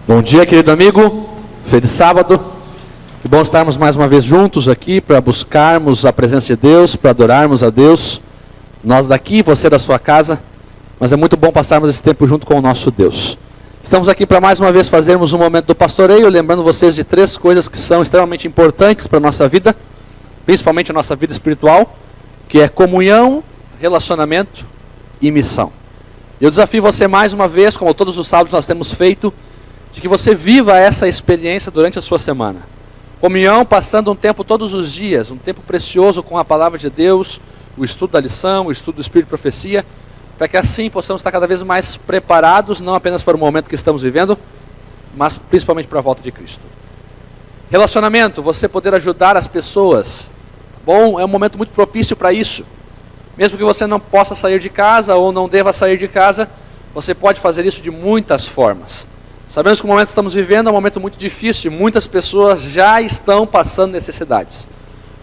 Bom dia, querido amigo, feliz sábado. Que bom estarmos mais uma vez juntos aqui para buscarmos a presença de Deus, para adorarmos a Deus. Nós daqui, você da sua casa, mas é muito bom passarmos esse tempo junto com o nosso Deus. Estamos aqui para mais uma vez fazermos um momento do pastoreio, lembrando vocês de 3 coisas que são extremamente importantes para a nossa vida, principalmente a nossa vida espiritual, que é comunhão, relacionamento e missão. Eu desafio você mais uma vez, como todos os sábados nós temos feito, de que você viva essa experiência durante a sua semana. Comunhão, passando um tempo todos os dias, um tempo precioso com a palavra de Deus, o estudo da lição, o estudo do Espírito e Profecia, para que assim possamos estar cada vez mais preparados, não apenas para o momento que estamos vivendo, mas principalmente para a volta de Cristo. Relacionamento, você poder ajudar as pessoas. Bom, é um momento muito propício para isso. Mesmo que você não possa sair de casa ou não deva sair de casa, você pode fazer isso de muitas formas. Sabemos que o momento que estamos vivendo é um momento muito difícil e muitas pessoas já estão passando necessidades.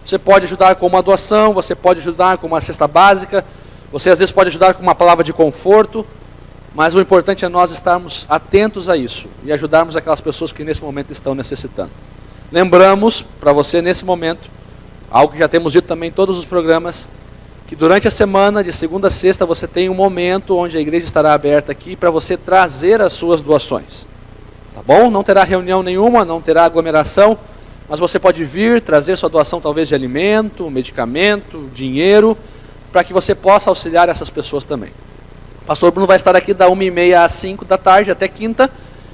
Você pode ajudar com uma doação, você pode ajudar com uma cesta básica, você às vezes pode ajudar com uma palavra de conforto, mas o importante é nós estarmos atentos a isso e ajudarmos aquelas pessoas que nesse momento estão necessitando. Lembramos para você nesse momento, algo que já temos dito também em todos os programas, que durante a semana, de segunda a sexta, você tem um momento onde a igreja estará aberta aqui para você trazer as suas doações. Tá bom? Não terá reunião nenhuma, não terá aglomeração, mas você pode vir, trazer sua doação talvez de alimento, medicamento, dinheiro, para que você possa auxiliar essas pessoas também. O pastor Bruno vai estar aqui da 1h30 às 5 da tarde até quinta,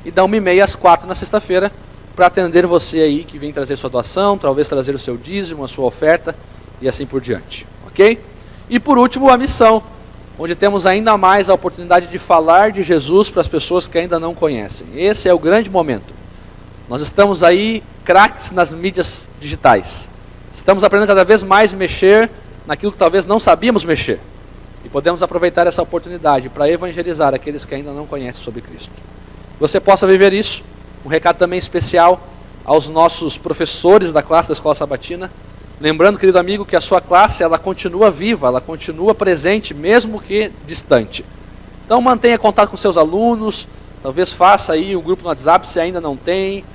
e da 1h30 às 4 na sexta-feira, para atender você aí que vem trazer sua doação, talvez trazer o seu dízimo, a sua oferta, e assim por diante. Ok? E por último, a missão, onde temos ainda mais a oportunidade de falar de Jesus para as pessoas que ainda não conhecem. Esse é o grande momento. Nós estamos aí craques nas mídias digitais. Estamos aprendendo cada vez mais a mexer naquilo que talvez não sabíamos mexer. E podemos aproveitar essa oportunidade para evangelizar aqueles que ainda não conhecem sobre Cristo. Que você possa viver isso. Um recado também especial aos nossos professores da classe da Escola Sabatina. Lembrando, querido amigo, que a sua classe ela continua viva, ela continua presente, mesmo que distante. Então mantenha contato com seus alunos, talvez faça aí um grupo no WhatsApp se ainda não tem,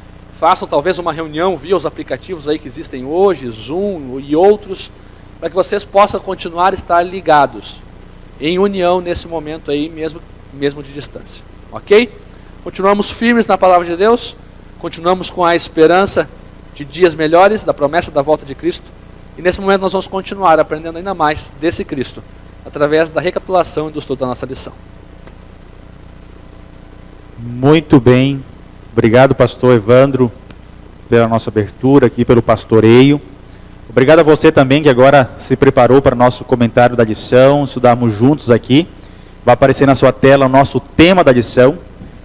façam talvez uma reunião via os aplicativos aí que existem hoje, Zoom e outros, para que vocês possam continuar a estar ligados, em união nesse momento aí, mesmo de distância. Ok? Continuamos firmes na palavra de Deus, continuamos com a esperança de dias melhores, da promessa da volta de Cristo. E nesse momento nós vamos continuar aprendendo ainda mais desse Cristo, através da recapitulação e do estudo da nossa lição. Muito bem. Obrigado, pastor Evandro, pela nossa abertura aqui, pelo pastoreio. Obrigado a você também que agora se preparou para o nosso comentário da lição, estudarmos juntos aqui. Vai aparecer na sua tela o nosso tema da lição,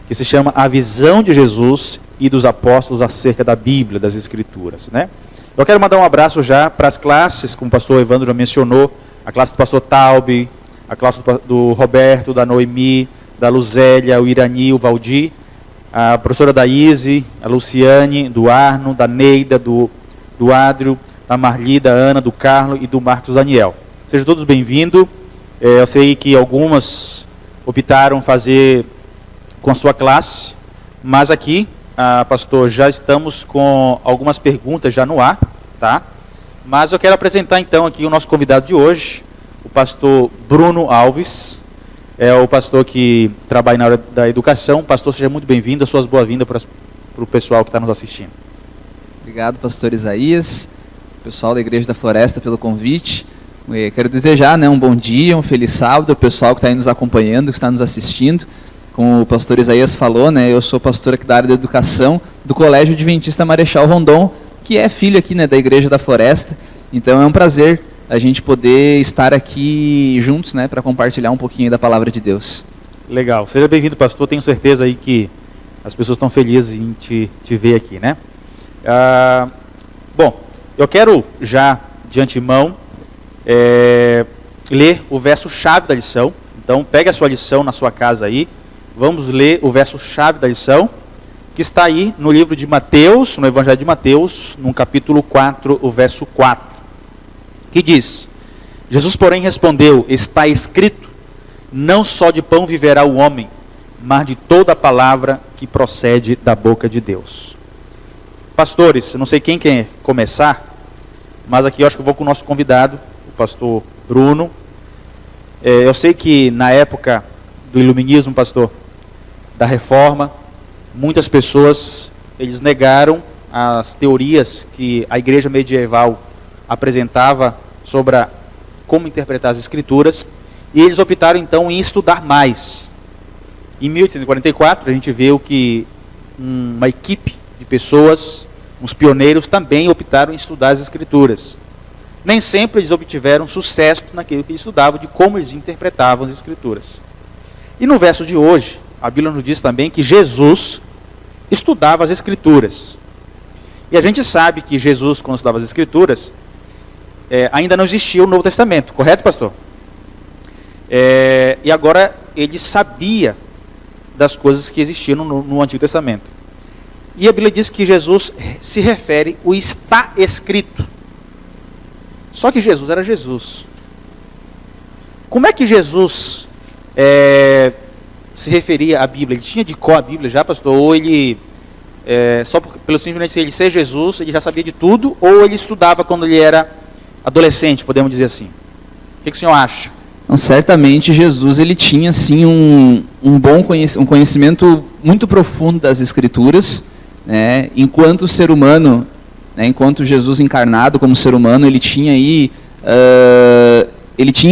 que se chama A Visão de Jesus e dos Apóstolos acerca da Bíblia, das Escrituras, né? Eu quero mandar um abraço já para as classes, como o pastor Evandro já mencionou, a classe do pastor Taube, a classe do Roberto, da Noemi, da Luzélia, o Irani, o Valdir, a professora Daíse, a Luciane, do Arno, da Neida, do Adrio, da Marli, da Ana, do Carlos e do Marcos Daniel. Sejam todos bem-vindos. Eu sei que algumas optaram fazer com a sua classe, mas aqui, pastor, já estamos com algumas perguntas já no ar, tá? Mas eu quero apresentar então aqui o nosso convidado de hoje, o pastor Bruno Alves, é o pastor que trabalha na área da educação. Pastor, seja muito bem-vindo, as suas boas-vindas para o pessoal que está nos assistindo. Obrigado, pastor Isaías, pessoal da Igreja da Floresta pelo convite. Quero desejar um bom dia, um feliz sábado ao pessoal que está aí nos acompanhando, que está nos assistindo. Como o pastor Isaías falou, eu sou pastor aqui da área da educação do Colégio Adventista Marechal Rondon, que é filho aqui da Igreja da Floresta. Então é um prazer a gente poder estar aqui juntos, para compartilhar um pouquinho da palavra de Deus. Legal. Seja bem-vindo, pastor. Tenho certeza aí que as pessoas estão felizes em te ver aqui, né? Bom, eu quero já, de antemão, ler o verso-chave da lição. Então, pegue a sua lição na sua casa aí. Vamos ler o verso-chave da lição, que está aí no livro de Mateus, no Evangelho de Mateus, no capítulo 4, o verso 4, que diz: Jesus, porém, respondeu: está escrito, não só de pão viverá o homem, mas de toda a palavra que procede da boca de Deus. Pastores, não sei quem quer começar, mas aqui eu acho que eu vou com o nosso convidado, o pastor Bruno. Eu sei que na época do iluminismo, pastor, da reforma, muitas pessoas, eles negaram as teorias que a igreja medieval apresentava sobre como interpretar as escrituras, e eles optaram então em estudar mais. Em 1844 a gente vê que uma equipe de pessoas, uns pioneiros, também optaram em estudar as escrituras. Nem sempre eles obtiveram sucesso naquilo que eles estudavam, de como eles interpretavam as escrituras. E no verso de hoje, a Bíblia nos diz também que Jesus estudava as escrituras. E a gente sabe que Jesus, quando estudava as escrituras, ainda não existia o Novo Testamento, correto, pastor? E agora ele sabia das coisas que existiam no Antigo Testamento. E a Bíblia diz que Jesus se refere o está escrito. Só que Jesus era Jesus. Como é que Jesus se referia à Bíblia? Ele tinha de cor a Bíblia já, pastor? Ou ele, pelo simplesmente ele ser Jesus, ele já sabia de tudo? Ou ele estudava quando ele era adolescente, podemos dizer assim? O que o senhor acha? Então, certamente Jesus ele tinha sim um conhecimento muito profundo das Escrituras, né? Enquanto ser humano, né? Enquanto Jesus encarnado como ser humano, ele tinha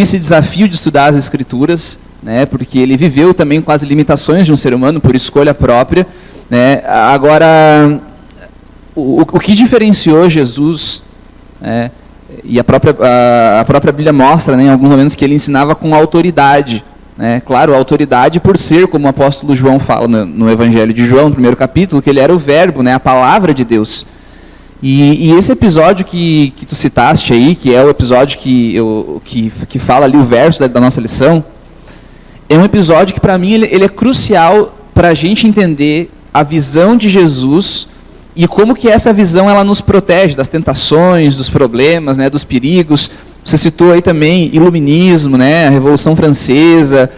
esse desafio de estudar as Escrituras, né? Porque ele viveu também com as limitações de um ser humano por escolha própria, né? Agora, o que diferenciou Jesus, né? E a própria Bíblia mostra, né, em alguns momentos, que ele ensinava com autoridade, né? Claro, autoridade por ser, como o apóstolo João fala no Evangelho de João, no primeiro capítulo, que ele era o verbo, né, a palavra de Deus. E esse episódio que tu citaste aí, que é o episódio que fala ali o verso da nossa lição, é um episódio que para mim ele é crucial para a gente entender a visão de Jesus e como que essa visão ela nos protege das tentações, dos problemas, né, dos perigos. Você citou aí também iluminismo, né, a Revolução Francesa,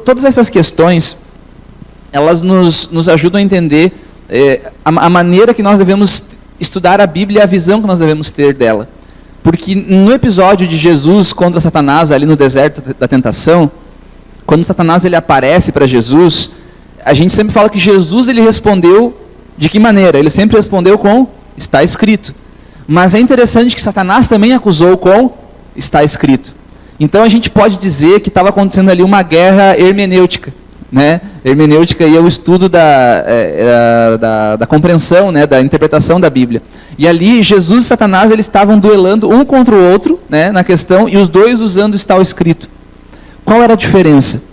todas essas questões, elas nos ajudam a entender a maneira que nós devemos estudar a Bíblia e a visão que nós devemos ter dela. Porque no episódio de Jesus contra Satanás, ali no deserto da tentação, quando Satanás ele aparece para Jesus, a gente sempre fala que Jesus ele respondeu de que maneira? Ele sempre respondeu com está escrito. Mas é interessante que Satanás também acusou com está escrito. Então a gente pode dizer que estava acontecendo ali uma guerra hermenêutica, né? Hermenêutica é o estudo da compreensão, né? Da interpretação da Bíblia. E ali Jesus e Satanás eles estavam duelando um contra o outro, né? Na questão, e os dois usando está escrito. Qual era a diferença?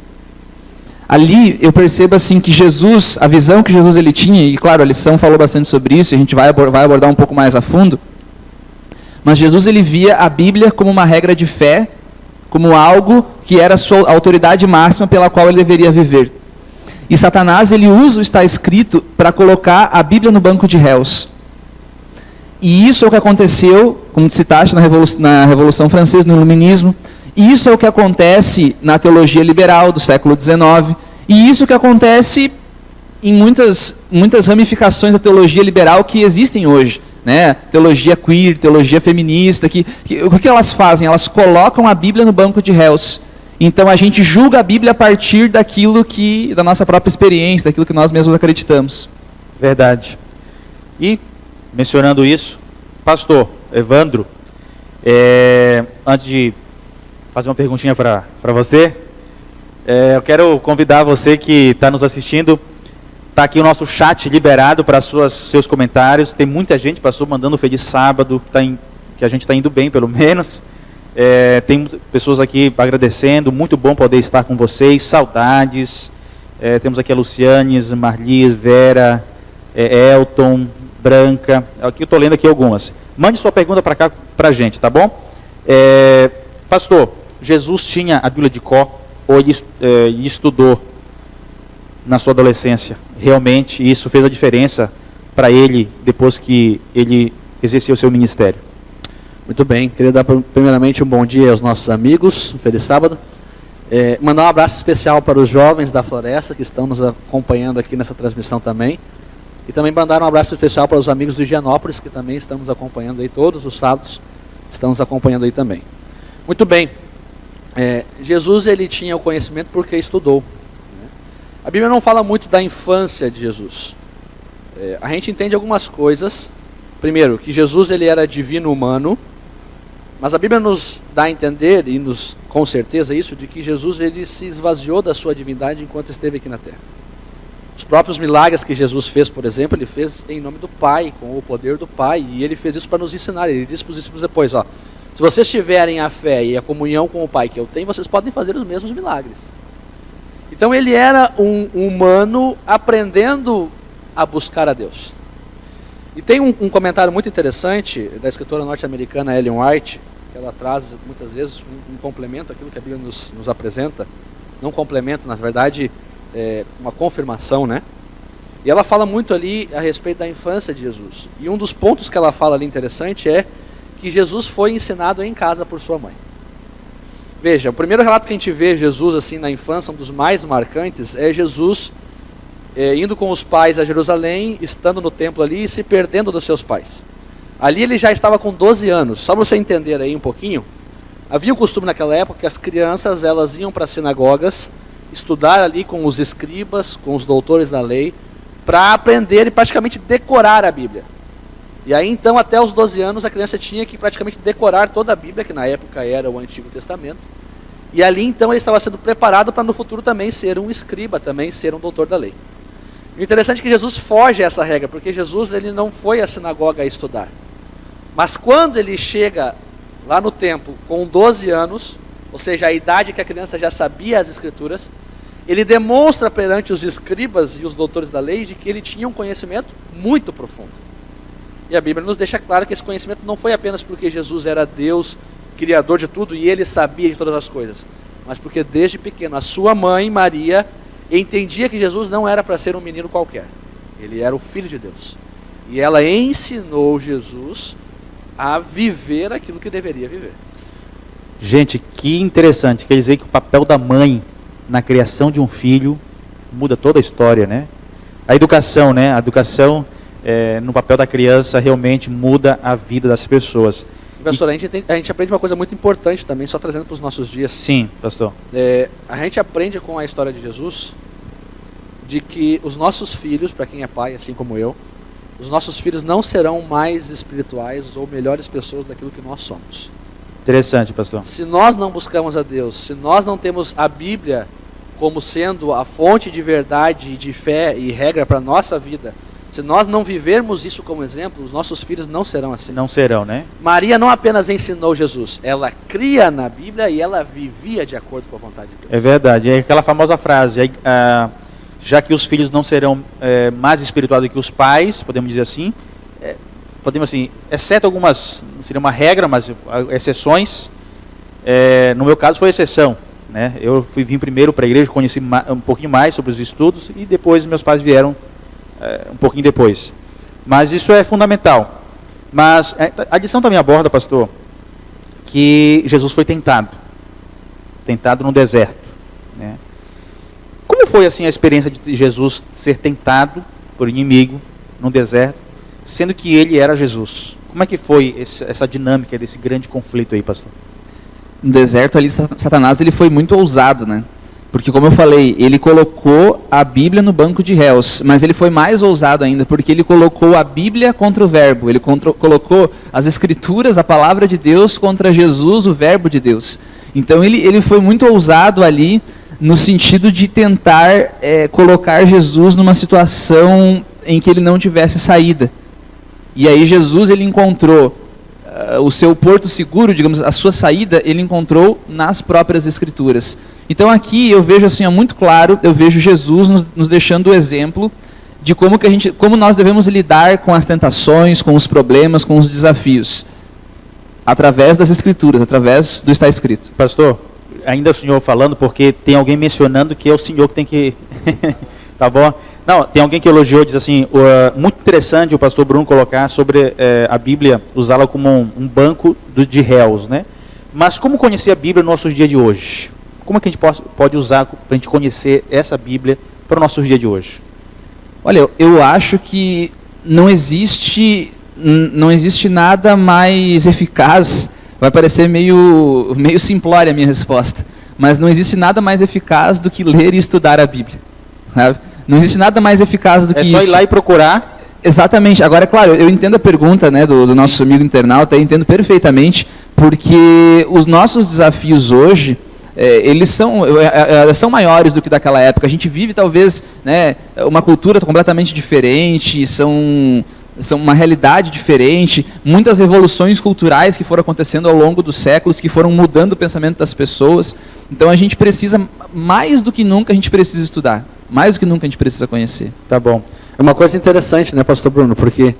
Ali eu percebo assim que Jesus, a visão que Jesus ele tinha, e claro, a lição falou bastante sobre isso, a gente vai abordar um pouco mais a fundo, mas Jesus ele via a Bíblia como uma regra de fé, como algo que era a sua autoridade máxima pela qual ele deveria viver. E Satanás ele usa o está escrito para colocar a Bíblia no banco de réus. E isso é o que aconteceu, como citaste na Revolução Francesa, no Iluminismo. Isso é o que acontece na teologia liberal do século XIX, e isso é o que acontece em muitas ramificações da teologia liberal que existem hoje, né? Teologia queer, teologia feminista, o que elas fazem? Elas colocam a Bíblia no banco de réus. Então a gente julga a Bíblia a partir da nossa própria experiência, daquilo que nós mesmos acreditamos. Verdade. E, mencionando isso, pastor Evandro, antes de fazer uma perguntinha para você. Eu quero convidar você que está nos assistindo. Está aqui o nosso chat liberado para seus comentários. Tem muita gente, pastor, mandando feliz sábado, que a gente está indo bem, pelo menos. Tem pessoas aqui agradecendo. Muito bom poder estar com vocês. Saudades. Temos aqui a Luciane, Marlis, Vera, Elton, Branca. Aqui eu estou lendo aqui algumas. Mande sua pergunta para cá para a gente, tá bom? Pastor, Jesus tinha a Bíblia de cor ou ele estudou na sua adolescência? Realmente isso fez a diferença para ele depois que ele exerceu o seu ministério? Muito bem, queria dar primeiramente um bom dia aos nossos amigos, um feliz sábado. Mandar um abraço especial para os jovens da Floresta que estão nos acompanhando aqui nessa transmissão também. E também mandar um abraço especial para os amigos do Higienópolis, que também estão nos acompanhando aí todos os sábados, estão nos acompanhando aí também. Muito bem. Jesus, ele tinha o conhecimento porque estudou. Né? A Bíblia não fala muito da infância de Jesus. A gente entende algumas coisas. Primeiro, que Jesus, ele era divino humano. Mas a Bíblia nos dá a entender, e nos, com certeza isso, de que Jesus, ele se esvaziou da sua divindade enquanto esteve aqui na terra. Os próprios milagres que Jesus fez, por exemplo, ele fez em nome do Pai, com o poder do Pai, e ele fez isso para nos ensinar. Ele disse para os discípulos depois, se vocês tiverem a fé e a comunhão com o Pai que eu tenho, vocês podem fazer os mesmos milagres. Então ele era um humano aprendendo a buscar a Deus. E tem um comentário muito interessante da escritora norte-americana Ellen White, que ela traz muitas vezes um complemento àquilo que a Bíblia nos apresenta. Não um complemento, na verdade, uma confirmação, né? E ela fala muito ali a respeito da infância de Jesus. E um dos pontos que ela fala ali interessante é que Jesus foi ensinado em casa por sua mãe. Veja, o primeiro relato que a gente vê Jesus assim na infância, um dos mais marcantes, é Jesus indo com os pais a Jerusalém, estando no templo ali e se perdendo dos seus pais. Ali ele já estava com 12 anos. Só para você entender aí um pouquinho, havia o costume naquela época que as crianças elas iam para as sinagogas estudar ali com os escribas, com os doutores da lei, para aprender e praticamente decorar a Bíblia. E aí então até os 12 anos a criança tinha que praticamente decorar toda a Bíblia, que na época era o Antigo Testamento. E ali então ele estava sendo preparado para no futuro também ser um escriba, também ser um doutor da lei. O interessante é que Jesus foge a essa regra, porque Jesus ele não foi à sinagoga a estudar. Mas quando ele chega lá no templo com 12 anos, ou seja, a idade que a criança já sabia as escrituras, ele demonstra perante os escribas e os doutores da lei de que ele tinha um conhecimento muito profundo. E a Bíblia nos deixa claro que esse conhecimento não foi apenas porque Jesus era Deus, Criador de tudo, e ele sabia de todas as coisas, mas porque desde pequeno a sua mãe, Maria, entendia que Jesus não era para ser um menino qualquer. Ele era o Filho de Deus. E ela ensinou Jesus a viver aquilo que deveria viver. Gente, que interessante. Quer dizer que o papel da mãe na criação de um filho muda toda a história, né? A educação, né? A educação no papel da criança realmente muda a vida das pessoas. Pastor, a gente aprende uma coisa muito importante também, só trazendo para os nossos dias. Sim, pastor. A gente aprende com a história de Jesus de que os nossos filhos, para quem é pai, assim como eu, os nossos filhos não serão mais espirituais ou melhores pessoas daquilo que nós somos. Interessante, pastor. Se nós não buscamos a Deus, se nós não temos a Bíblia como sendo a fonte de verdade, de fé e regra para a nossa vida, se nós não vivermos isso como exemplo, os nossos filhos não serão assim. Não serão, né? Maria não apenas ensinou Jesus, ela cria na Bíblia e ela vivia de acordo com a vontade de Deus. É verdade, é aquela famosa frase, já que os filhos não serão mais espirituais do que os pais, podemos dizer assim, exceto algumas, não seria uma regra, mas exceções, no meu caso foi exceção, né? Eu vim primeiro para a igreja, conheci um pouquinho mais sobre os estudos e depois meus pais vieram um pouquinho depois. Mas isso é fundamental. Mas a lição também aborda, pastor, que Jesus foi tentado no deserto, né? Como foi assim a experiência de Jesus ser tentado por inimigo no deserto, sendo que ele era Jesus? Como é que foi essa dinâmica desse grande conflito aí, pastor? No deserto ali, Satanás ele foi muito ousado, né? Porque, como eu falei, ele colocou a Bíblia no banco de réus, mas ele foi mais ousado ainda, porque ele colocou a Bíblia contra o verbo, ele colocou as escrituras, a palavra de Deus, contra Jesus, o verbo de Deus. Então ele foi muito ousado ali, no sentido de tentar colocar Jesus numa situação em que ele não tivesse saída. E aí Jesus ele encontrou o seu porto seguro, digamos, a sua saída, ele encontrou nas próprias escrituras. Então aqui eu vejo assim, muito claro, eu vejo Jesus nos deixando o exemplo de como nós devemos lidar com as tentações, com os problemas, com os desafios, através das escrituras, através do está escrito. Pastor, ainda o senhor falando, porque tem alguém mencionando que é o senhor que tem que... Tá bom? Não, tem alguém que elogiou, diz assim, muito interessante o pastor Bruno colocar sobre a Bíblia, usá-la como um banco de réus, né? Mas como conhecer a Bíblia no nosso dia de hoje? como é que a gente pode usar para a gente conhecer essa Bíblia para o nosso dia de hoje? Olha, eu acho que não existe nada mais eficaz. Vai parecer meio simplória a minha resposta, mas não existe nada mais eficaz do que ler e estudar a Bíblia, sabe? Não existe nada mais eficaz do que isso. É só ir lá e procurar. Exatamente. Agora, é claro, eu entendo a pergunta, né, do nosso amigo internauta, eu entendo perfeitamente, porque os nossos desafios hoje, eles são maiores do que daquela época. A gente vive, talvez, né, uma cultura completamente diferente, são uma realidade diferente, muitas revoluções culturais que foram acontecendo ao longo dos séculos, que foram mudando o pensamento das pessoas. Então, a gente precisa, mais do que nunca, a gente precisa estudar. Mais do que nunca, a gente precisa conhecer. Tá bom. É uma coisa interessante, né, pastor Bruno? Porque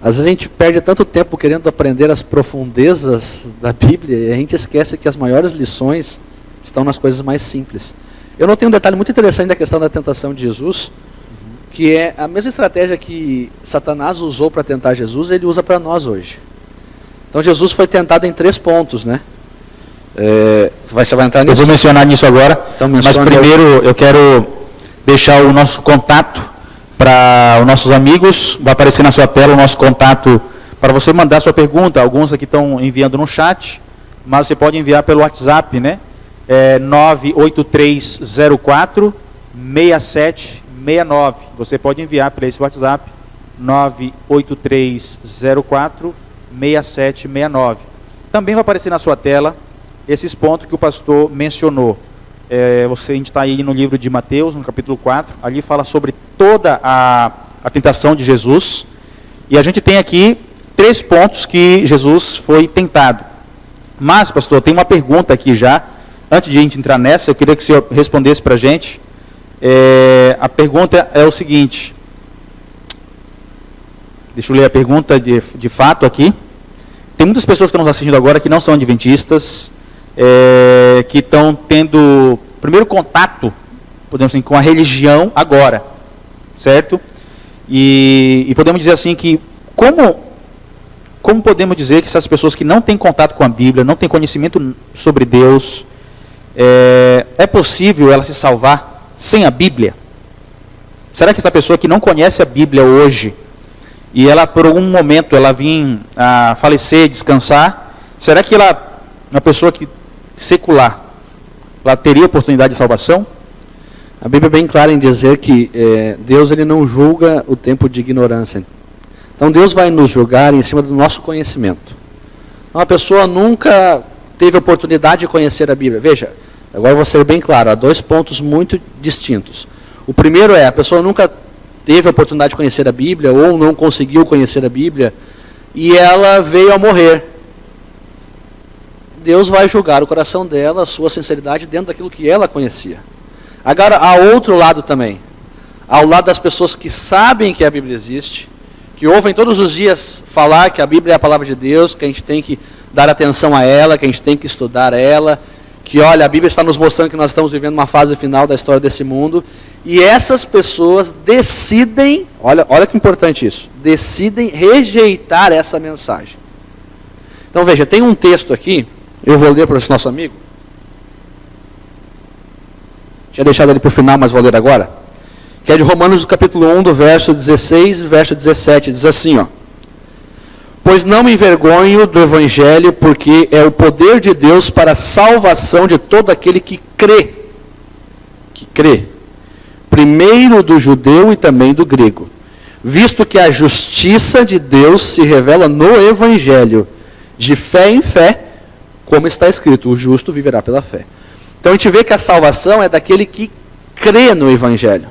às vezes a gente perde tanto tempo querendo aprender as profundezas da Bíblia e a gente esquece que as maiores lições estão nas coisas mais simples. Eu notei um detalhe muito interessante da questão da tentação de Jesus, que é a mesma estratégia que Satanás usou para tentar Jesus, ele usa para nós hoje. Então Jesus foi tentado em 3 pontos, né? Você vai entrar nisso? Eu vou mencionar nisso agora, então, mas primeiro eu quero deixar o nosso contato para os nossos amigos. Vai aparecer na sua tela o nosso contato para você mandar sua pergunta. Alguns aqui estão enviando no chat, mas você pode enviar pelo WhatsApp, né? 98304 6769. Você pode enviar para esse WhatsApp 98304 6769. Também vai aparecer na sua tela esses pontos que o pastor mencionou. A gente está aí no livro de Mateus, no capítulo 4, ali fala sobre toda a tentação de Jesus, e a gente tem aqui 3 pontos que Jesus foi tentado. Mas, pastor, tem uma pergunta aqui já, antes de a gente entrar nessa, eu queria que você respondesse para a gente. A pergunta é o seguinte, deixa eu ler a pergunta de fato aqui. Tem muitas pessoas que estão nos assistindo agora que não são adventistas, que estão tendo primeiro contato, podemos dizer, com a religião agora, certo? E podemos dizer assim que como podemos dizer que essas pessoas que não têm contato com a Bíblia, não têm conhecimento sobre Deus, é possível ela se salvar sem a Bíblia? Será que essa pessoa que não conhece a Bíblia hoje, e ela por algum momento ela vir a falecer, descansar, será que ela, uma pessoa que secular, ela teria oportunidade de salvação? A Bíblia é bem clara em dizer que Deus ele não julga o tempo de ignorância. Então Deus vai nos julgar em cima do nosso conhecimento. Uma pessoa nunca teve oportunidade de conhecer a Bíblia. Veja, agora vou ser bem claro, há 2 pontos muito distintos. O primeiro a pessoa nunca teve a oportunidade de conhecer a Bíblia, ou não conseguiu conhecer a Bíblia, e ela veio a morrer. Deus vai julgar o coração dela, a sua sinceridade dentro daquilo que ela conhecia. Agora, há outro lado também. Ao lado das pessoas que sabem que a Bíblia existe, que ouvem todos os dias falar que a Bíblia é a palavra de Deus, que a gente tem que dar atenção a ela, que a gente tem que estudar ela, que olha, a Bíblia está nos mostrando que nós estamos vivendo uma fase final da história desse mundo, e essas pessoas decidem, olha que importante isso, decidem rejeitar essa mensagem. Então veja, tem um texto aqui, eu vou ler para esse nosso amigo. Tinha deixado ele para o final, mas vou ler agora. Que é de Romanos, do capítulo 1, do verso 16 e verso 17. Diz assim, ó. Pois não me envergonho do Evangelho, porque é o poder de Deus para a salvação de todo aquele que crê. Que crê. Primeiro do judeu e também do grego. Visto que a justiça de Deus se revela no Evangelho, de fé em fé, como está escrito, o justo viverá pela fé. Então a gente vê que a salvação é daquele que crê no Evangelho.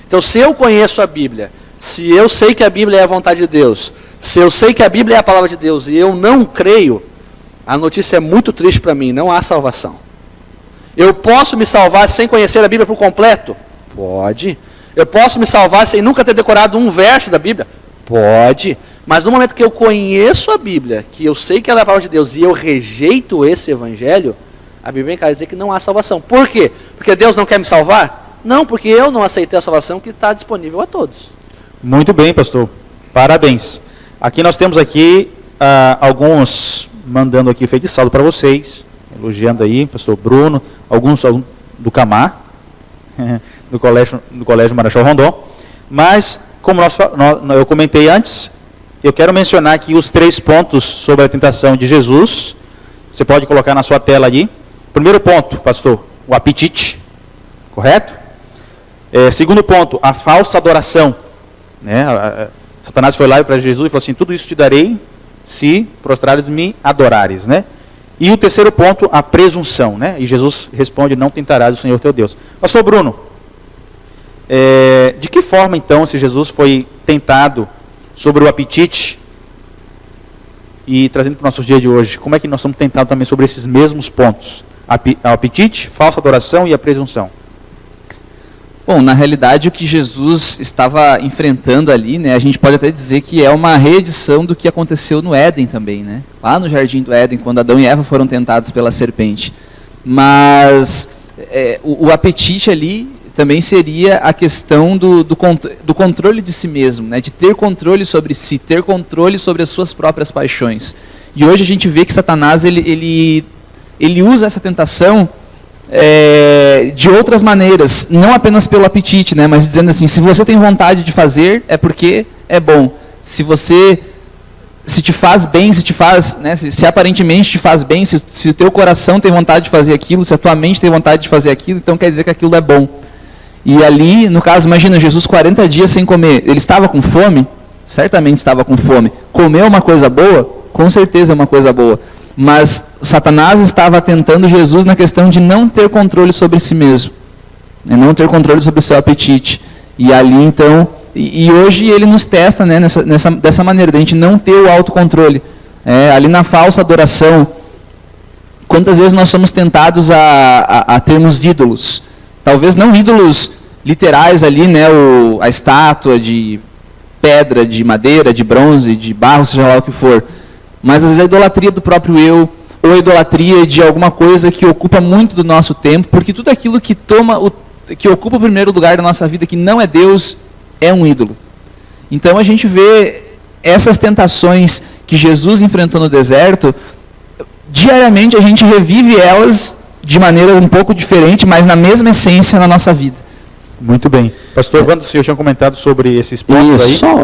Então se eu conheço a Bíblia, se eu sei que a Bíblia é a vontade de Deus, se eu sei que a Bíblia é a palavra de Deus e eu não creio, a notícia é muito triste para mim, não há salvação. Eu posso me salvar sem conhecer a Bíblia por completo? Pode. Eu posso me salvar sem nunca ter decorado um verso da Bíblia? Pode. Mas no momento que eu conheço a Bíblia, que eu sei que ela é a palavra de Deus e eu rejeito esse Evangelho, a Bíblia quer dizer que não há salvação. Por quê? Porque Deus não quer me salvar? Não, porque eu não aceitei a salvação que está disponível a todos. Muito bem, pastor. Parabéns. Aqui nós temos aqui alguns mandando aqui feitiçado para vocês. elogiando aí, pastor Bruno, alguns do Camar, do colégio Marechal Rondon. Mas, como eu comentei antes, eu quero mencionar aqui os 3 pontos sobre a tentação de Jesus. Você pode colocar na sua tela ali. Primeiro ponto, pastor, o apetite, correto? Segundo ponto, a falsa adoração. Né? Satanás foi lá para Jesus e falou assim: tudo isso te darei se prostrares me adorares, né? E o terceiro ponto, a presunção, né? E Jesus responde: não tentarás o Senhor teu Deus. Pastor Bruno, de que forma então, se Jesus foi tentado sobre o apetite, e trazendo para o nosso dia de hoje, como é que nós somos tentados também sobre esses mesmos pontos? O apetite, falsa adoração e a presunção. Bom, na realidade o que Jesus estava enfrentando ali, né, a gente pode até dizer que é uma reedição do que aconteceu no Éden também, né? Lá no Jardim do Éden, quando Adão e Eva foram tentados pela serpente. Mas o apetite ali também seria a questão do controle de si mesmo, né? De ter controle sobre si, ter controle sobre as suas próprias paixões. E hoje a gente vê que Satanás ele usa essa tentação de outras maneiras, não apenas pelo apetite, né, mas dizendo assim: se você tem vontade de fazer, é porque é bom. Se te faz bem, se te faz, né, se aparentemente te faz bem, se o teu coração tem vontade de fazer aquilo, se a tua mente tem vontade de fazer aquilo, então quer dizer que aquilo é bom. E ali, no caso, imagina, Jesus 40 dias sem comer, ele estava com fome? Certamente estava com fome. Comer é uma coisa boa? Com certeza é uma coisa boa. Mas Satanás estava tentando Jesus na questão de não ter controle sobre si mesmo, não ter controle sobre o seu apetite. E ali então, e hoje ele nos testa, né, dessa maneira, de a gente não ter o autocontrole. Ali na falsa adoração, quantas vezes nós somos tentados a termos ídolos? Talvez não ídolos literais ali, né, a estátua de pedra, de madeira, de bronze, de barro, seja lá o que for. Mas às vezes a idolatria do próprio eu, ou a idolatria de alguma coisa que ocupa muito do nosso tempo, porque tudo aquilo que que ocupa o primeiro lugar da nossa vida, que não é Deus, é um ídolo. Então a gente vê essas tentações que Jesus enfrentou no deserto, diariamente a gente revive elas de maneira um pouco diferente, mas na mesma essência na nossa vida. Muito bem. Pastor Evandro, o senhor tinha comentado sobre esses pontos aí? Só,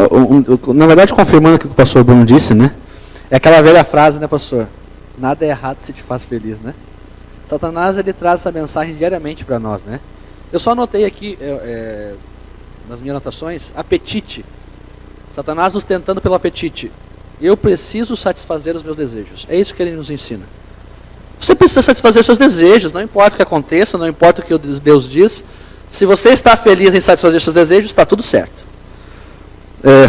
na verdade, confirmando o que o pastor Bruno disse, né? É aquela velha frase, né, pastor? Nada é errado se te faz feliz, né? Satanás, ele traz essa mensagem diariamente para nós, né? Eu só anotei aqui, nas minhas anotações, apetite. Satanás nos tentando pelo apetite. Eu preciso satisfazer os meus desejos. É isso que ele nos ensina. Você precisa satisfazer os seus desejos, não importa o que aconteça, não importa o que Deus diz. Se você está feliz em satisfazer os seus desejos, está tudo certo.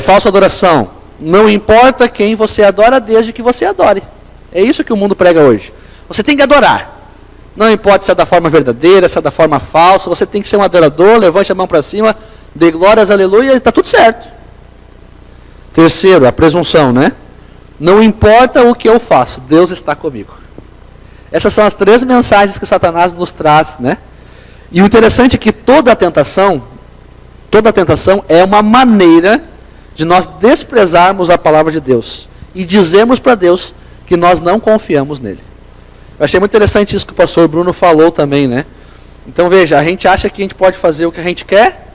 Falsa adoração. Não importa quem você adora, desde que você adore. É isso que o mundo prega hoje. Você tem que adorar. Não importa se é da forma verdadeira, se é da forma falsa, você tem que ser um adorador, levante a mão para cima, dê glórias, aleluia, e está tudo certo. Terceiro, a presunção, né? Não importa o que eu faço, Deus está comigo. Essas são as 3 mensagens que Satanás nos traz, né? E o interessante é que toda tentação é uma maneira de nós desprezarmos a palavra de Deus e dizermos para Deus que nós não confiamos nele. Eu achei muito interessante isso que o pastor Bruno falou também, né? Então veja, a gente acha que a gente pode fazer o que a gente quer,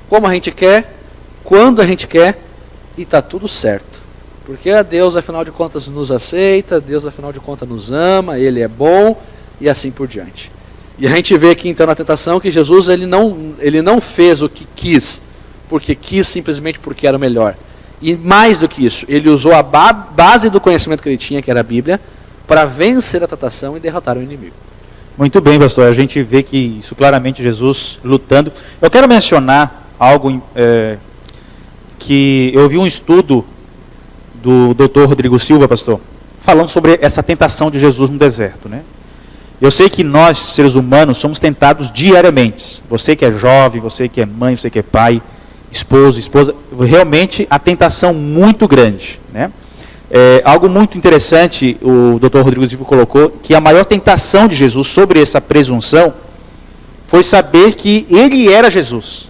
como a gente quer, quando a gente quer, e está tudo certo. Porque Deus, afinal de contas, nos aceita, Deus, afinal de contas, nos ama, Ele é bom, e assim por diante. E a gente vê aqui então na tentação que Jesus ele não fez o que quis, porque quis simplesmente porque era o melhor. E mais do que isso, ele usou a base do conhecimento que ele tinha, que era a Bíblia, para vencer a tentação e derrotar o inimigo. Muito bem, pastor. A gente vê que isso claramente Jesus lutando. Eu quero mencionar algo que eu vi um estudo do Dr. Rodrigo Silva, pastor, falando sobre essa tentação de Jesus no deserto, né? Eu sei que nós, seres humanos, somos tentados diariamente. Você que é jovem, você que é mãe, você que é pai, esposa, realmente a tentação muito grande, né? Algo muito interessante, o Dr. Rodrigo Silva colocou, que a maior tentação de Jesus sobre essa presunção foi saber que ele era Jesus.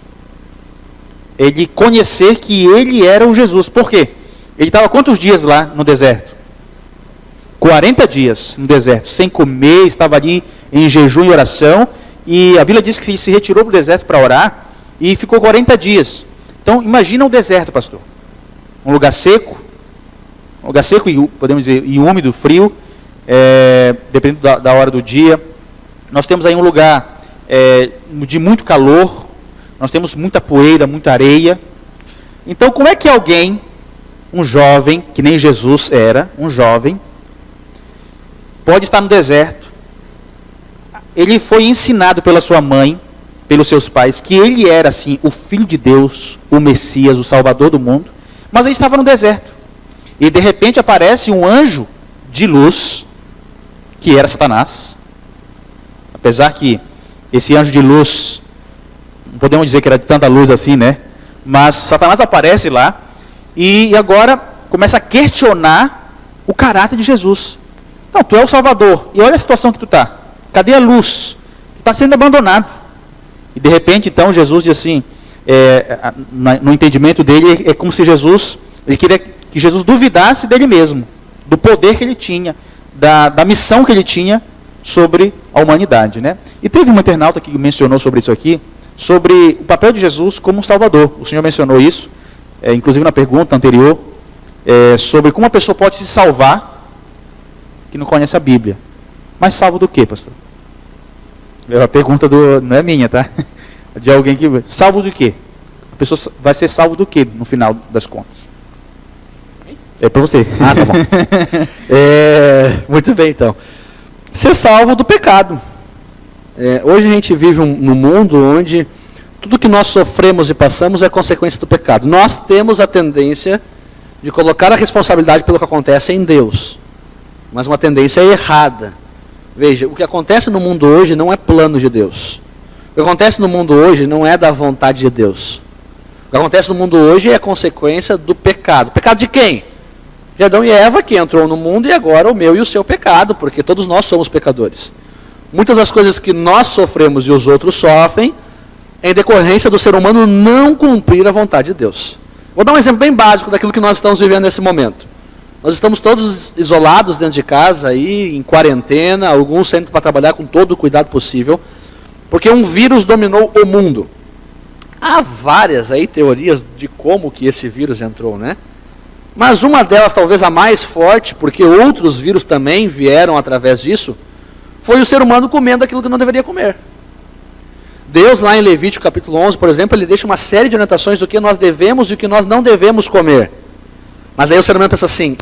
Ele conhecer que ele era o Jesus. Por quê? Ele estava quantos dias lá no deserto? 40 dias no deserto, sem comer, estava ali em jejum e oração, e a Bíblia diz que se retirou para o deserto para orar, e ficou 40 dias. Então, imagina o deserto, pastor. Um lugar seco e, podemos dizer, e úmido, frio, dependendo da hora do dia. Nós temos aí um lugar de muito calor, nós temos muita poeira, muita areia. Então, como é que alguém, um jovem, que nem Jesus era, um jovem, pode estar no deserto? Ele foi ensinado pela sua mãe, pelos seus pais, que ele era, assim, o Filho de Deus, o Messias, o Salvador do mundo, mas ele estava no deserto. E, de repente, aparece um anjo de luz, que era Satanás. Apesar que esse anjo de luz, não podemos dizer que era de tanta luz assim, né? Mas Satanás aparece lá e agora começa a questionar o caráter de Jesus. Não, tu é o Salvador. E olha a situação que tu está. Cadê a luz? Tu está sendo abandonado. E de repente, então, Jesus diz assim, no entendimento dele, é como se ele queria que Jesus duvidasse dele mesmo, do poder que ele tinha, da missão que ele tinha sobre a humanidade, né? E teve um internauta que mencionou sobre isso aqui, sobre o papel de Jesus como Salvador. O senhor mencionou isso, inclusive na pergunta anterior, sobre como uma pessoa pode se salvar que não conhece a Bíblia. Mas salvo do quê, pastor? A pergunta não é minha, tá? De alguém que... Salvo do quê? A pessoa vai ser salvo do quê, no final das contas? É para você. Ah, tá bom. Muito bem, então. Ser salvo do pecado. Hoje a gente vive num mundo onde tudo que nós sofremos e passamos é consequência do pecado. Nós temos a tendência de colocar a responsabilidade pelo que acontece em Deus. Mas uma tendência errada. Veja, o que acontece no mundo hoje não é plano de Deus. O que acontece no mundo hoje não é da vontade de Deus. O que acontece no mundo hoje é consequência do pecado. Pecado de quem? De Adão e Eva, que entrou no mundo, e agora o meu e o seu pecado, porque todos nós somos pecadores. Muitas das coisas que nós sofremos e os outros sofrem é em decorrência do ser humano não cumprir a vontade de Deus. Vou dar um exemplo bem básico daquilo que nós estamos vivendo nesse momento. Nós estamos todos isolados dentro de casa, aí, em quarentena, alguns saindo para trabalhar com todo o cuidado possível, porque um vírus dominou o mundo. Há várias aí teorias de como que esse vírus entrou, né? Mas uma delas, talvez a mais forte, porque outros vírus também vieram através disso, foi o ser humano comendo aquilo que não deveria comer. Deus, lá em Levítico capítulo 11, por exemplo, ele deixa uma série de orientações do que nós devemos e o que nós não devemos comer. Mas aí o ser humano pensa assim,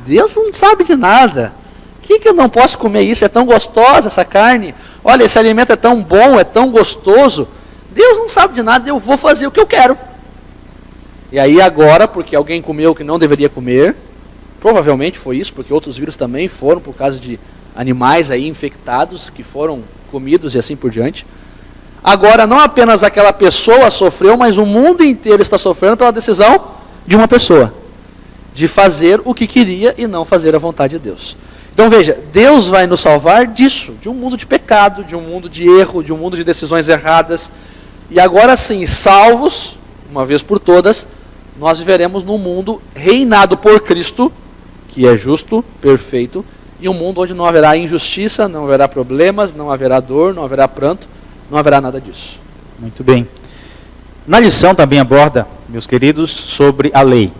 Deus não sabe de nada. Por que eu não posso comer isso? É tão gostosa essa carne. Olha, esse alimento é tão bom, é tão gostoso. Deus não sabe de nada, eu vou fazer o que eu quero. E aí agora, porque alguém comeu o que não deveria comer, provavelmente foi isso, porque outros vírus também foram por causa de animais aí infectados que foram comidos e assim por diante. Agora não apenas aquela pessoa sofreu, mas o mundo inteiro está sofrendo pela decisão de uma pessoa, de fazer o que queria e não fazer a vontade de Deus. Então veja, Deus vai nos salvar disso, de um mundo de pecado, de um mundo de erro, de um mundo de decisões erradas. E agora sim, salvos, uma vez por todas, nós viveremos num mundo reinado por Cristo, que é justo, perfeito, e um mundo onde não haverá injustiça, não haverá problemas, não haverá dor, não haverá pranto, não haverá nada disso. Muito bem. Na lição também aborda, meus queridos, sobre a lei.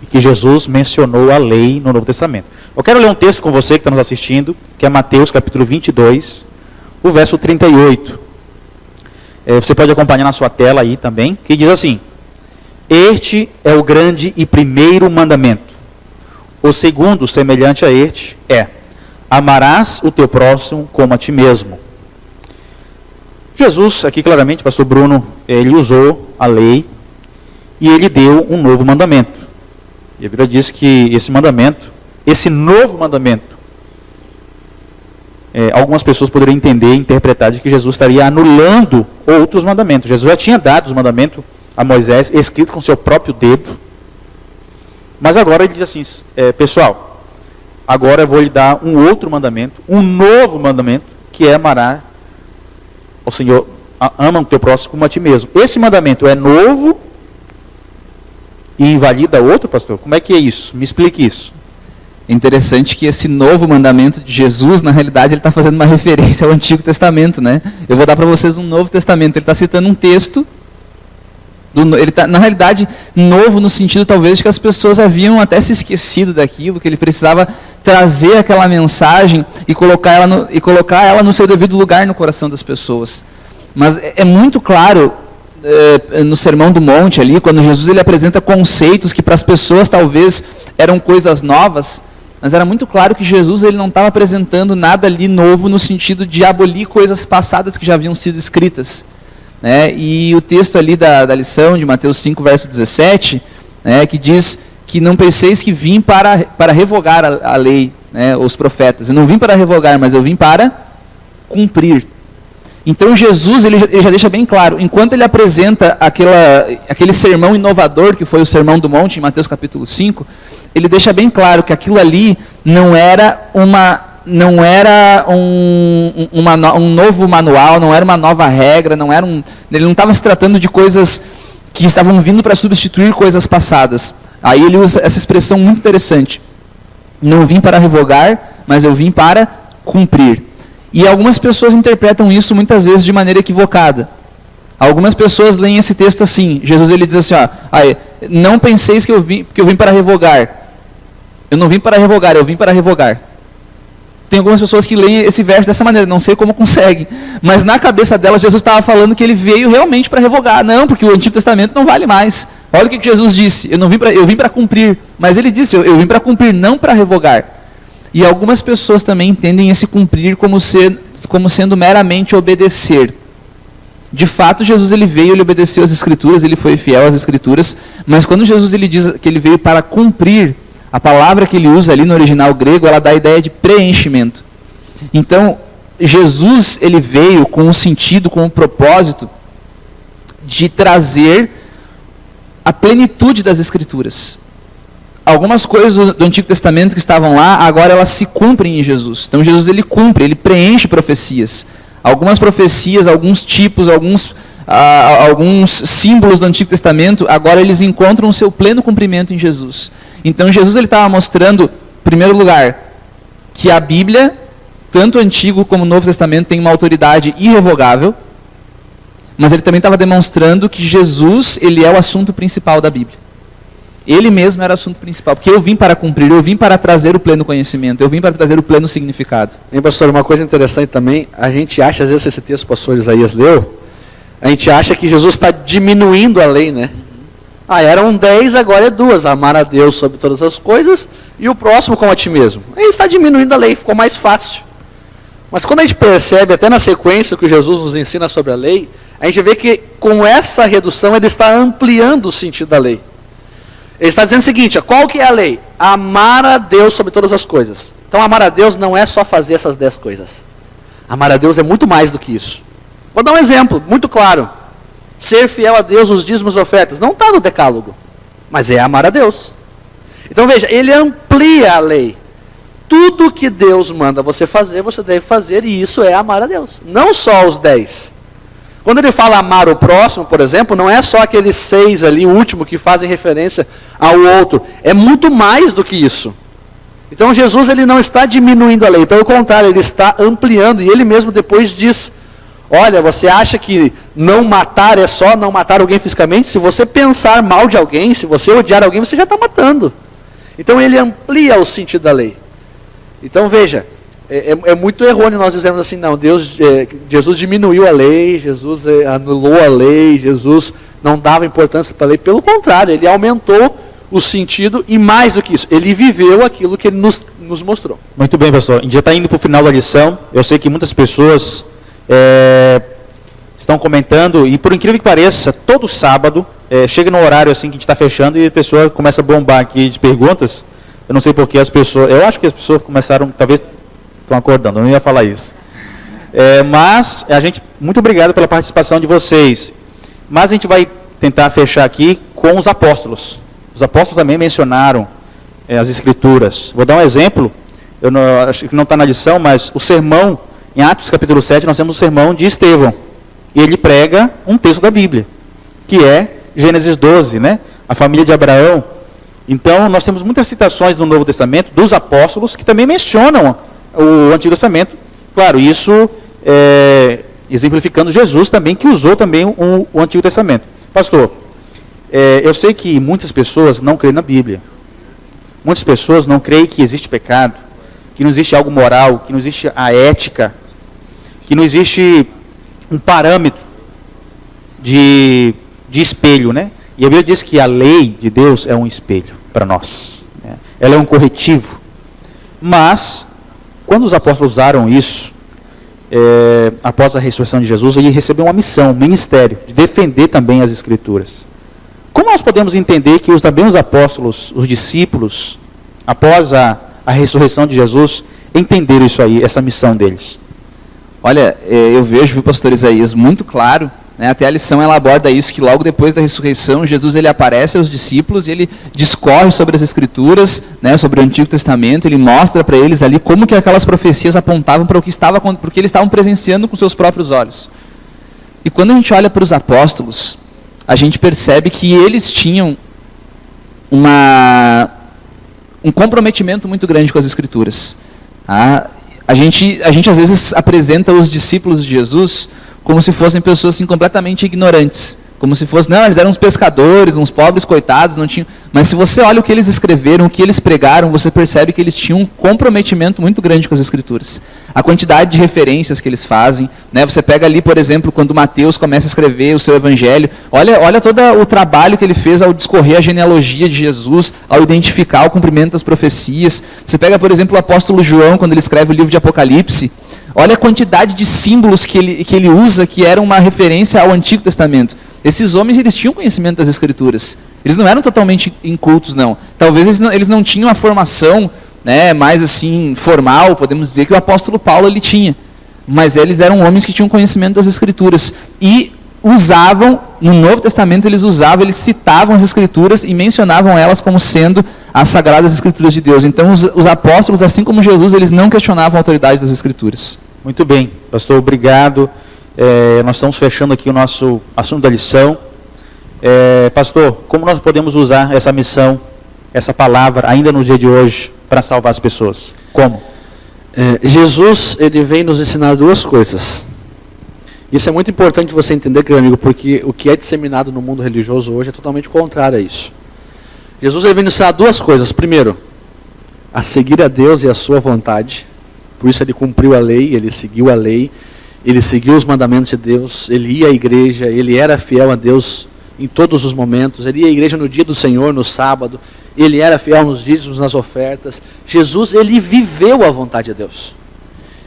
E que Jesus mencionou a lei no Novo Testamento. Eu quero ler um texto com você que está nos assistindo, que é Mateus capítulo 22, o verso 38. Você pode acompanhar na sua tela aí também, que diz assim: Este é o grande e primeiro mandamento. O segundo, semelhante a este, é: amarás o teu próximo como a ti mesmo. Jesus, aqui claramente, pastor Bruno, ele usou a lei e ele deu um novo mandamento. E a Bíblia diz que esse novo mandamento, algumas pessoas poderiam entender e interpretar de que Jesus estaria anulando outros mandamentos. Jesus já tinha dado os mandamentos a Moisés, escrito com seu próprio dedo. Mas agora ele diz assim, pessoal, agora eu vou lhe dar um outro mandamento, um novo mandamento, que é amará ao Senhor, ama o teu próximo como a ti mesmo. Esse mandamento é novo e invalida outro, pastor? Como é que é isso? Me explique isso. É interessante que esse novo mandamento de Jesus, na realidade, ele está fazendo uma referência ao Antigo Testamento, né? Eu vou dar para vocês um Novo Testamento. Ele está citando um texto, ele está, na realidade, novo no sentido, talvez, de que as pessoas haviam até se esquecido daquilo, que ele precisava trazer aquela mensagem e colocar ela no seu devido lugar no coração das pessoas. Mas é muito claro, no Sermão do Monte ali, quando Jesus ele apresenta conceitos que para as pessoas talvez eram coisas novas, mas era muito claro que Jesus ele não estava apresentando nada ali novo no sentido de abolir coisas passadas que já haviam sido escritas. Né? E o texto ali da lição de Mateus 5, verso 17, né, que diz que não penseis que vim para revogar a lei, né, os profetas. Eu não vim para revogar, mas eu vim para cumprir. Então Jesus ele já deixa bem claro, enquanto ele apresenta aquele sermão inovador que foi o Sermão do Monte, em Mateus capítulo 5, ele deixa bem claro que aquilo ali não era um novo manual, não era uma nova regra, ele não estava se tratando de coisas que estavam vindo para substituir coisas passadas. Aí ele usa essa expressão muito interessante. Não vim para revogar, mas eu vim para cumprir. E algumas pessoas interpretam isso muitas vezes de maneira equivocada. Algumas pessoas leem esse texto assim. Jesus ele diz assim, não penseis que eu vim para revogar. Eu não vim para revogar, eu vim para revogar. Tem algumas pessoas que leem esse verso dessa maneira, não sei como conseguem. Mas na cabeça delas, Jesus estava falando que ele veio realmente para revogar. Não, porque o Antigo Testamento não vale mais. Olha o que Jesus disse, eu vim para cumprir. Mas ele disse, eu vim para cumprir, não para revogar. E algumas pessoas também entendem esse cumprir como sendo meramente obedecer. De fato, Jesus ele veio, ele obedeceu às Escrituras, ele foi fiel às Escrituras, mas quando Jesus ele diz que ele veio para cumprir, a palavra que ele usa ali no original grego, ela dá a ideia de preenchimento. Então, Jesus ele veio com o sentido, com o propósito de trazer a plenitude das Escrituras. Algumas coisas do Antigo Testamento que estavam lá, agora elas se cumprem em Jesus. Então Jesus ele cumpre, ele preenche profecias. Algumas profecias, alguns tipos, alguns símbolos do Antigo Testamento, agora eles encontram o seu pleno cumprimento em Jesus. Então Jesus ele estava mostrando, em primeiro lugar, que a Bíblia, tanto o Antigo como o Novo Testamento, tem uma autoridade irrevogável, mas ele também estava demonstrando que Jesus ele é o assunto principal da Bíblia. Ele mesmo era o assunto principal, porque eu vim para cumprir, eu vim para trazer o pleno conhecimento, eu vim para trazer o pleno significado. Hein, pastor, uma coisa interessante também, a gente acha, às vezes esse texto que o pastor Isaías leu, a gente acha que Jesus está diminuindo a lei, né? Eram 10, agora é 2, amar a Deus sobre todas as coisas e o próximo como a ti mesmo. Ele está diminuindo a lei, ficou mais fácil. Mas quando a gente percebe, até na sequência que Jesus nos ensina sobre a lei, a gente vê que com essa redução ele está ampliando o sentido da lei. Ele está dizendo o seguinte, qual que é a lei? Amar a Deus sobre todas as coisas. Então amar a Deus não é só fazer essas 10 coisas. Amar a Deus é muito mais do que isso. Vou dar um exemplo, muito claro. Ser fiel a Deus, os dízimos e ofertas, não está no decálogo, mas é amar a Deus. Então veja, ele amplia a lei. Tudo que Deus manda você fazer, você deve fazer, e isso é amar a Deus. Não só os 10. Quando ele fala amar o próximo, por exemplo, não é só aqueles 6 ali, o último, que fazem referência ao outro. É muito mais do que isso. Então Jesus ele não está diminuindo a lei, pelo contrário, ele está ampliando. E ele mesmo depois diz, olha, você acha que não matar é só não matar alguém fisicamente? Se você pensar mal de alguém, se você odiar alguém, você já está matando. Então ele amplia o sentido da lei. Então veja, é muito errôneo nós dizermos assim, não, Jesus diminuiu a lei, Jesus anulou a lei, Jesus não dava importância para a lei. Pelo contrário, ele aumentou o sentido e mais do que isso, ele viveu aquilo que ele nos mostrou. Muito bem, pastor. A gente já está indo para o final da lição. Eu sei que muitas pessoas estão comentando, e por incrível que pareça, todo sábado, chega no horário assim que a gente está fechando e a pessoa começa a bombar aqui de perguntas. Eu não sei porque as pessoas, eu acho que as pessoas começaram, talvez estão acordando, eu não ia falar isso. Mas a gente, muito obrigado pela participação de vocês. Mas a gente vai tentar fechar aqui com os apóstolos. Os apóstolos também mencionaram as Escrituras. Vou dar um exemplo, acho que não está na lição, mas o sermão, em Atos capítulo 7, nós temos o sermão de Estevão. E ele prega um texto da Bíblia, que é Gênesis 12, né? A família de Abraão, Então, nós temos muitas citações no Novo Testamento dos apóstolos que também mencionam o Antigo Testamento. Claro, isso exemplificando Jesus também, que usou também o Antigo Testamento. Pastor, eu sei que muitas pessoas não creem na Bíblia. Muitas pessoas não creem que existe pecado, que não existe algo moral, que não existe a ética, que não existe um parâmetro de espelho, né? E a Bíblia diz que a lei de Deus é um espelho para nós, né? Ela é um corretivo. Mas, quando os apóstolos usaram isso, após a ressurreição de Jesus, ele recebeu uma missão, um ministério, de defender também as Escrituras. Como nós podemos entender que também os apóstolos, os discípulos, após a ressurreição de Jesus, entenderam isso aí, essa missão deles? Olha, eu vejo, viu, pastor Isaías, muito claro, né, até a lição ela aborda isso, que logo depois da ressurreição, Jesus ele aparece aos discípulos e ele discorre sobre as Escrituras, né, sobre o Antigo Testamento, ele mostra para eles ali como que aquelas profecias apontavam para o que porque eles estavam presenciando com seus próprios olhos. E quando a gente olha para os apóstolos, a gente percebe que eles tinham um comprometimento muito grande com as Escrituras. A gente às vezes apresenta os discípulos de Jesus como se fossem pessoas assim, completamente ignorantes. Como se fossem, não, eles eram uns pescadores, uns pobres coitados, não tinham. Mas se você olha o que eles escreveram, o que eles pregaram, você percebe que eles tinham um comprometimento muito grande com as Escrituras. A quantidade de referências que eles fazem, né? Você pega ali, por exemplo, quando Mateus começa a escrever o seu evangelho, olha todo o trabalho que ele fez ao discorrer a genealogia de Jesus, ao identificar o cumprimento das profecias. Você pega, por exemplo, o apóstolo João, quando ele escreve o livro de Apocalipse, olha a quantidade de símbolos que ele usa, que eram uma referência ao Antigo Testamento. Esses homens, eles tinham conhecimento das Escrituras. Eles não eram totalmente incultos, não. Talvez eles não tinham a formação, né, mais assim, formal, podemos dizer, que o apóstolo Paulo ele tinha. Mas eles eram homens que tinham conhecimento das Escrituras. E usavam, no Novo Testamento, eles citavam as Escrituras e mencionavam elas como sendo as Sagradas Escrituras de Deus. Então, os apóstolos, assim como Jesus, eles não questionavam a autoridade das Escrituras. Muito bem, pastor, obrigado. Nós estamos fechando aqui o nosso assunto da lição. Pastor, como nós podemos usar essa missão, essa palavra, ainda no dia de hoje, para salvar as pessoas? Como? Jesus, ele vem nos ensinar duas coisas. Isso é muito importante você entender, querido amigo, porque o que é disseminado no mundo religioso hoje é totalmente contrário a isso. Jesus, ele vem nos ensinar duas coisas. Primeiro, a seguir a Deus e a sua vontade. Por isso ele cumpriu a lei, ele seguiu a lei. Ele seguiu os mandamentos de Deus, ele ia à igreja, ele era fiel a Deus em todos os momentos, ele ia à igreja no dia do Senhor, no sábado, ele era fiel nos dízimos, nas ofertas. Jesus, ele viveu a vontade de Deus.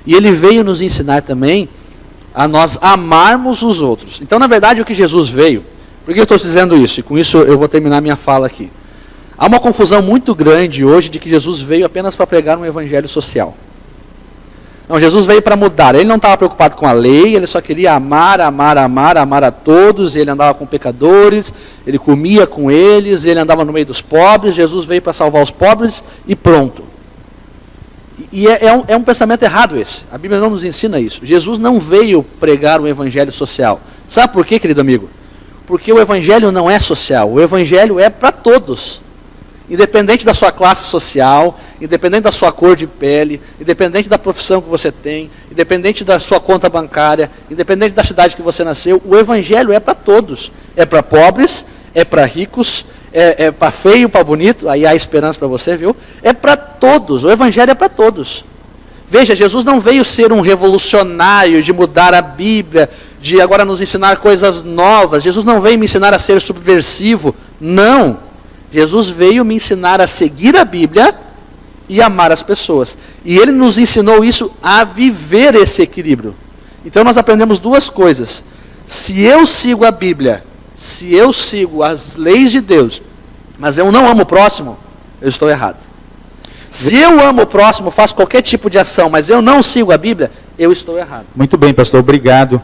E ele veio nos ensinar também a nós amarmos os outros. Então, na verdade, o que Jesus veio, por que eu estou dizendo isso? E com isso eu vou terminar minha fala aqui. Há uma confusão muito grande hoje de que Jesus veio apenas para pregar um evangelho social. Não, Jesus veio para mudar. Ele não estava preocupado com a lei, ele só queria amar a todos. Ele andava com pecadores, ele comia com eles, ele andava no meio dos pobres. Jesus veio para salvar os pobres e pronto. E é um pensamento errado esse. A Bíblia não nos ensina isso. Jesus não veio pregar um evangelho social. Sabe por quê, querido amigo? Porque o evangelho não é social. O evangelho é para todos. Independente da sua classe social, independente da sua cor de pele, independente da profissão que você tem, independente da sua conta bancária, independente da cidade que você nasceu, o evangelho é para todos. É para pobres, é para ricos, é para feio, para bonito, aí há esperança para você, viu? É para todos, o evangelho é para todos. Veja, Jesus não veio ser um revolucionário de mudar a Bíblia, de agora nos ensinar coisas novas. Jesus não veio me ensinar a ser subversivo, não. Jesus veio me ensinar a seguir a Bíblia e amar as pessoas. E ele nos ensinou isso, a viver esse equilíbrio. Então nós aprendemos duas coisas. Se eu sigo a Bíblia, se eu sigo as leis de Deus, mas eu não amo o próximo, eu estou errado. Se eu amo o próximo, faço qualquer tipo de ação, mas eu não sigo a Bíblia, eu estou errado. Muito bem, pastor, obrigado.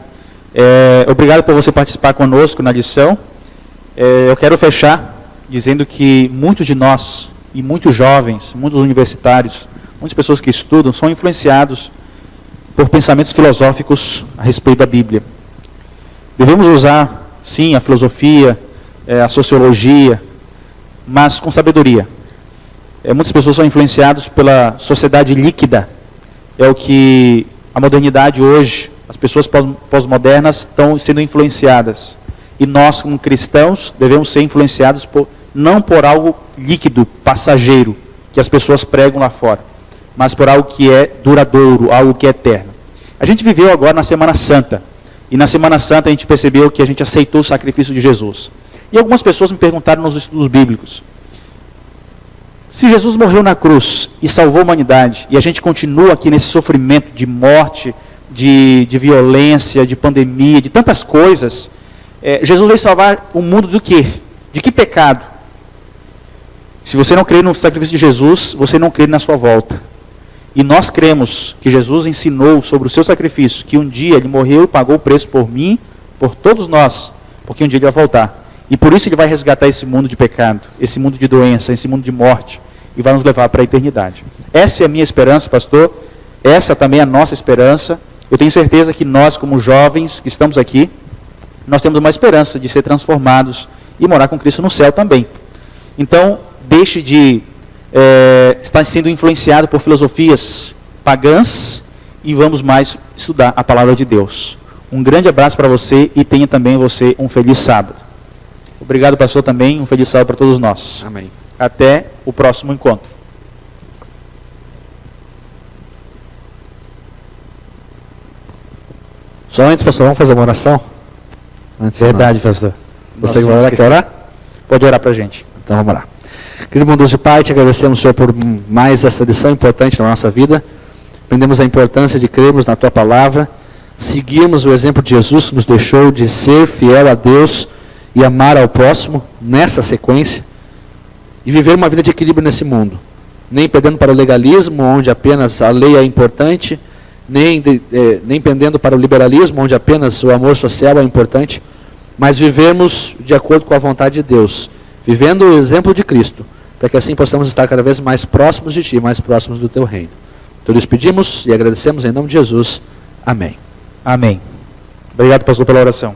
Obrigado por você participar conosco na lição. Eu quero fechar dizendo que muitos de nós, e muitos jovens, muitos universitários, muitas pessoas que estudam, são influenciados por pensamentos filosóficos a respeito da Bíblia. Devemos usar, sim, a filosofia, a sociologia, mas com sabedoria. Muitas pessoas são influenciadas pela sociedade líquida. É o que a modernidade hoje, as pessoas pós-modernas estão sendo influenciadas. E nós, como cristãos, devemos ser influenciados não por algo líquido, passageiro, que as pessoas pregam lá fora, mas por algo que é duradouro, algo que é eterno. A gente viveu agora na Semana Santa, e na Semana Santa a gente percebeu que a gente aceitou o sacrifício de Jesus. E algumas pessoas me perguntaram nos estudos bíblicos, se Jesus morreu na cruz e salvou a humanidade, e a gente continua aqui nesse sofrimento de morte, de violência, de pandemia, de tantas coisas, Jesus veio salvar o mundo do quê? De que pecado? Se você não crê no sacrifício de Jesus, você não crê na sua volta. E nós cremos que Jesus ensinou sobre o seu sacrifício, que um dia ele morreu e pagou o preço por mim, por todos nós, porque um dia ele vai voltar. E por isso ele vai resgatar esse mundo de pecado, esse mundo de doença, esse mundo de morte, e vai nos levar para a eternidade. Essa é a minha esperança, pastor. Essa também é a nossa esperança. Eu tenho certeza que nós, como jovens que estamos aqui, nós temos uma esperança de ser transformados e morar com Cristo no céu também. Então, deixe de estar sendo influenciado por filosofias pagãs e vamos mais estudar a palavra de Deus. Um grande abraço para você e tenha também você um feliz sábado. Obrigado, pastor, também. Um feliz sábado para todos nós. Amém. Até o próximo encontro. Só antes, pastor, vamos fazer uma oração? Antes Verdade, pastor. Você que vai orar, quer orar? Pode orar para a gente. Então vamos lá. Querido bom Deus e Pai, te agradecemos, Senhor, por mais essa lição importante na nossa vida. Aprendemos a importância de crermos na Tua Palavra, seguirmos o exemplo de Jesus que nos deixou de ser fiel a Deus e amar ao próximo nessa sequência e viver uma vida de equilíbrio nesse mundo. Nem pendendo para o legalismo, onde apenas a lei é importante, nem pendendo para o liberalismo, onde apenas o amor social é importante, mas vivermos de acordo com a vontade de Deus, vivendo o exemplo de Cristo, para que assim possamos estar cada vez mais próximos de Ti, mais próximos do Teu reino. Todos pedimos e agradecemos em nome de Jesus. Amém. Amém. Obrigado, pastor, pela oração.